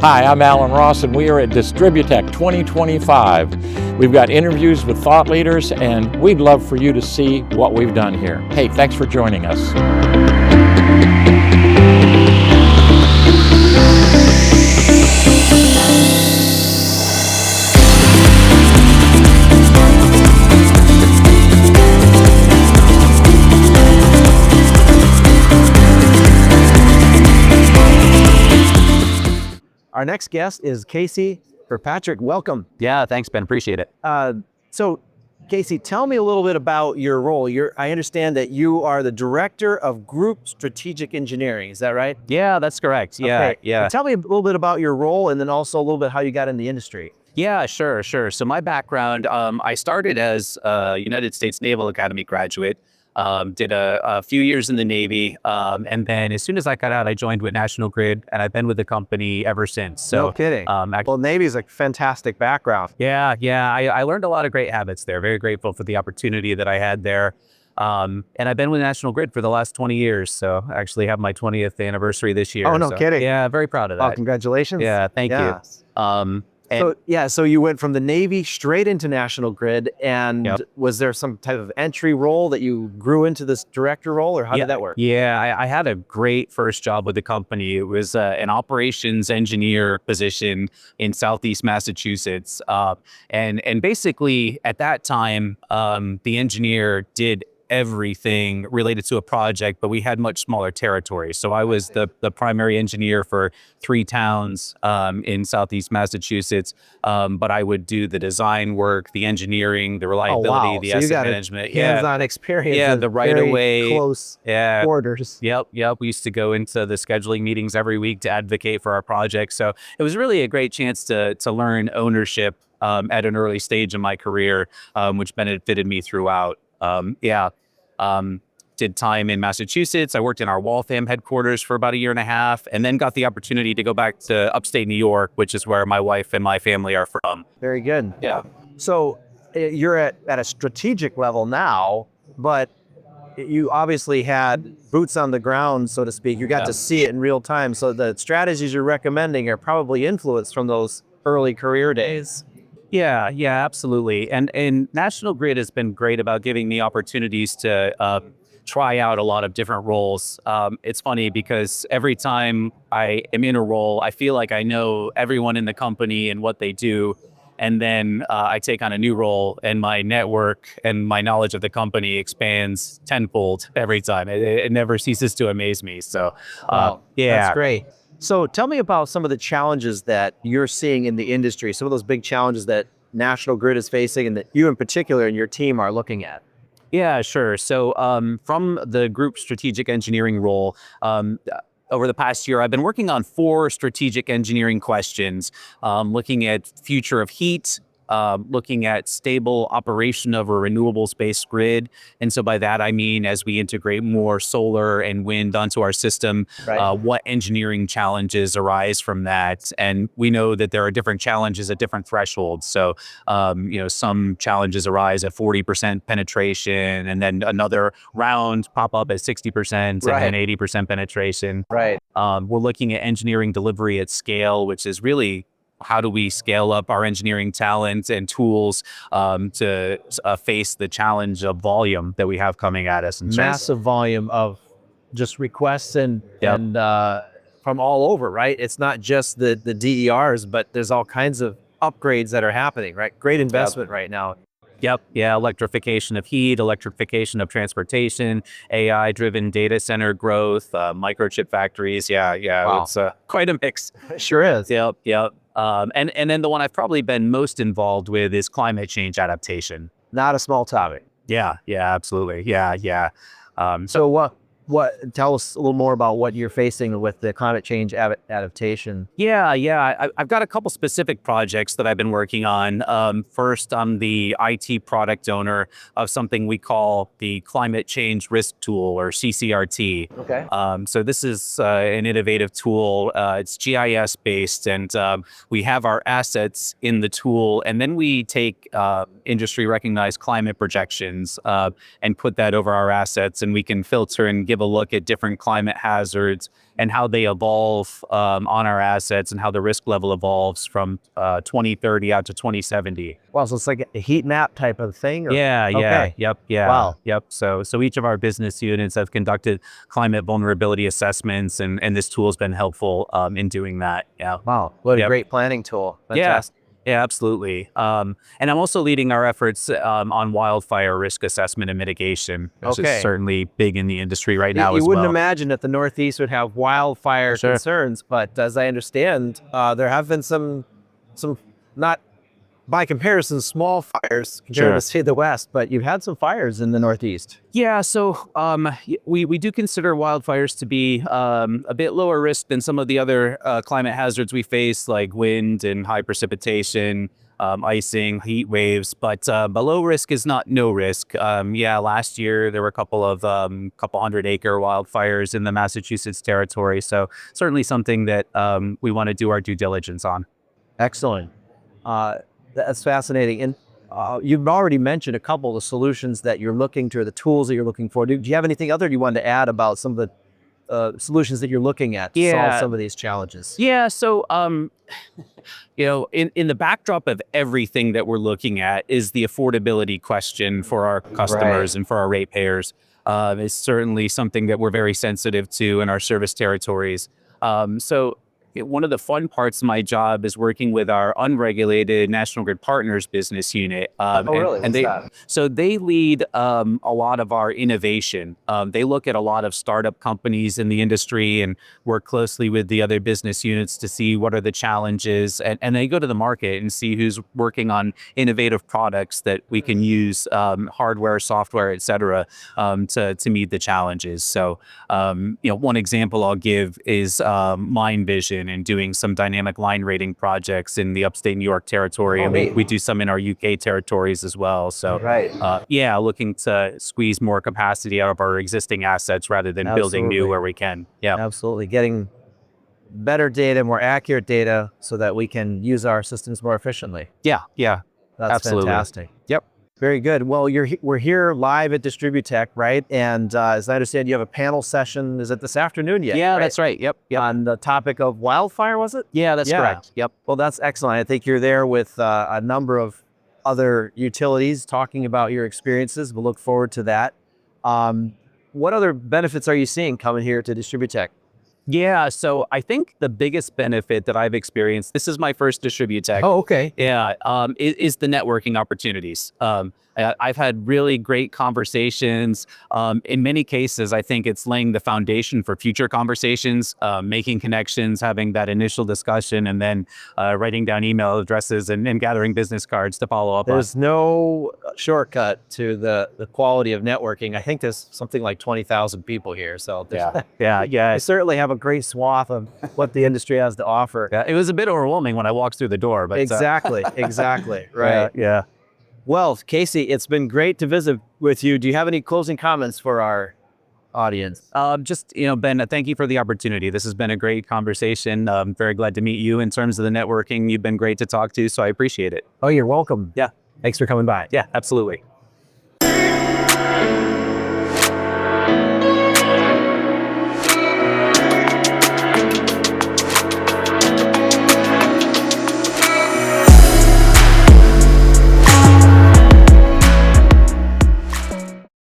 Hi, I'm Alan Ross, and we are at Distributech 2025. We've got interviews with thought leaders, and we'd love for you to see what we've done here. Hey, thanks for joining us. Our next guest is Kirkpatrick. Welcome. Yeah, thanks, Ben. Appreciate it. So, Casey, tell me a little bit about your role. I understand that you are the Director of Group Strategic Engineering. Is that right? Yeah, that's correct. Yeah, Okay. yeah. And tell me a little bit about your role, and then also a little bit how you got in the industry. Yeah, sure. So my background, I started as a United States Naval Academy graduate, did a few years in the Navy, and then as soon as I got out, I joined with National Grid, and I've been with the company ever since. So, No kidding. Well, Navy is a fantastic background. Yeah. I learned a lot of great habits there. Very grateful for the opportunity that I had there. And I've been with National Grid for the last 20 years. So I actually have my 20th anniversary this year. Oh, no kidding. Yeah, very proud of that. Oh, congratulations. Yeah, thank you. So you went from the Navy straight into National Grid, and Yep. was there some type of entry role that you grew into this director role, or how did that work? Yeah, I had a great first job with the company. It was an operations engineer position in Southeast Massachusetts. And basically at that time, the engineer did everything related to a project, but we had much smaller territory. So I was the primary engineer for 3 towns in Southeast Massachusetts. But I would do the design work, the engineering, the reliability, the asset management. Hands-on experience. Yeah, the right of way, close quarters. Yep. We used to go into the scheduling meetings every week to advocate for our projects. So it was really a great chance to learn ownership at an early stage in my career, which benefited me throughout. Did time in Massachusetts. I worked in our Waltham headquarters for about 1.5 years, and then got the opportunity to go back to upstate New York, which is where my wife and my family are from. Very good. Yeah. So you're at a strategic level now, but you obviously had boots on the ground, so to speak. You got to see it in real time. So the strategies you're recommending are probably influenced from those early career days. Yeah, absolutely. And National Grid has been great about giving me opportunities to try out a lot of different roles. It's funny because every time I am in a role, I feel like I know everyone in the company and what they do. And then I take on a new role, and my network and my knowledge of the company expands tenfold every time. It never ceases to amaze me. So, Wow, yeah. that's great. So tell me about some of the challenges that you're seeing in the industry, some of those big challenges that National Grid is facing and that you in particular and your team are looking at. Yeah, sure. So from the group strategic engineering role, over the past year, I've been working on 4 strategic engineering questions, looking at future of heat, looking at stable operation of a renewables-based grid. And so by that, I mean, as we integrate more solar and wind onto our system, what engineering challenges arise from that? And we know that there are different challenges at different thresholds. So, some challenges arise at 40% penetration, and then another round pop up at 60% and then 80% penetration. Right. We're looking at engineering delivery at scale, which is really how do we scale up our engineering talent and tools to face the challenge of volume that we have coming at us? Massive volume of just requests and from all over, right? It's not just the DERs, but there's all kinds of upgrades that are happening, right? Great investment right now. Yep. Yeah. Electrification of heat, electrification of transportation, AI-driven data center growth, microchip factories. Yeah. Wow. It's quite a mix. It sure is. Yep. And then the one I've probably been most involved with is climate change adaptation. Not a small topic. Yeah. Absolutely. Yeah. So what? Tell us a little more about what you're facing with the climate change adaptation. Yeah. I've got a couple specific projects that I've been working on. First, I'm the IT product owner of something we call the Climate Change Risk Tool, or CCRT. Okay. So this is an innovative tool. It's GIS based, and we have our assets in the tool, and then we take industry recognized climate projections and put that over our assets, and we can filter and give give a look at different climate hazards and how they evolve on our assets and how the risk level evolves from 2030 out to 2070. Wow, so it's like a heat map type of thing? Or? Yeah, Okay. yep, yeah, Wow. yep. So each of our business units have conducted climate vulnerability assessments, and this tool has been helpful in doing that. Yeah. Wow, what a Yep. great planning tool. Yeah, Fantastic. yeah, absolutely. And I'm also leading our efforts on wildfire risk assessment and mitigation, which Okay. is certainly big in the industry right now You as wouldn't well. imagine that the Northeast would have wildfire Sure. concerns, but as I understand, there have been some not by comparison small fires compared to say the West, but you've had some fires in the Northeast. Yeah, so we do consider wildfires to be a bit lower risk than some of the other climate hazards we face, like wind and high precipitation, icing, heat waves. But low risk is not no risk. Yeah, last year there were a couple 100-acre wildfires in the Massachusetts territory. So certainly something that we want to do our due diligence on. Excellent. That's fascinating. And you've already mentioned a couple of the solutions that you're looking to, or the tools that you're looking for. Do you have anything other you wanted to add about some of the solutions that you're looking at to solve some of these challenges? Yeah, so in the backdrop of everything that we're looking at is the affordability question for our customers and for our ratepayers. It's certainly something that we're very sensitive to in our service territories. So one of the fun parts of my job is working with our unregulated National Grid Partners business unit. Really? And they lead a lot of our innovation. They look at a lot of startup companies in the industry and work closely with the other business units to see what are the challenges. And they go to the market and see who's working on innovative products that we can use, hardware, software, et cetera, to meet the challenges. So, one example I'll give is Line Vision and doing some dynamic line rating projects in the upstate New York territory. And we do some in our UK territories as well. So looking to squeeze more capacity out of our existing assets rather than building new where we can. Yeah, absolutely. Getting better data, more accurate data so that we can use our systems more efficiently. Yeah. That's absolutely. fantastic. Yep. Very good. Well, we're here live at DistribuTech, right? And as I understand, you have a panel session. Is it this afternoon yet? Yeah, that's right. Yep. On the topic of wildfire, was it? Yeah, that's correct. Yep. Well, that's excellent. I think you're there with a number of other utilities talking about your experiences. We'll look forward to that. What other benefits are you seeing coming here to DistribuTech? Yeah, so I think the biggest benefit that I've experienced, this is my first DistribuTech. Oh, okay. Yeah, is the networking opportunities. I've had really great conversations. In many cases, I think it's laying the foundation for future conversations, making connections, having that initial discussion, and then writing down email addresses and gathering business cards to follow up on. There's no shortcut to the quality of networking. I think there's something like 20,000 people here. So yeah. I certainly have a great swath of what the industry has to offer. Yeah, it was a bit overwhelming when I walked through the door, but exactly, right. Yeah. Well, Casey, it's been great to visit with you. Do you have any closing comments for our audience? Ben, thank you for the opportunity. This has been a great conversation. I'm very glad to meet you. In terms of the networking, you've been great to talk to, so I appreciate it. Oh, you're welcome. Yeah. Thanks for coming by. Yeah, absolutely.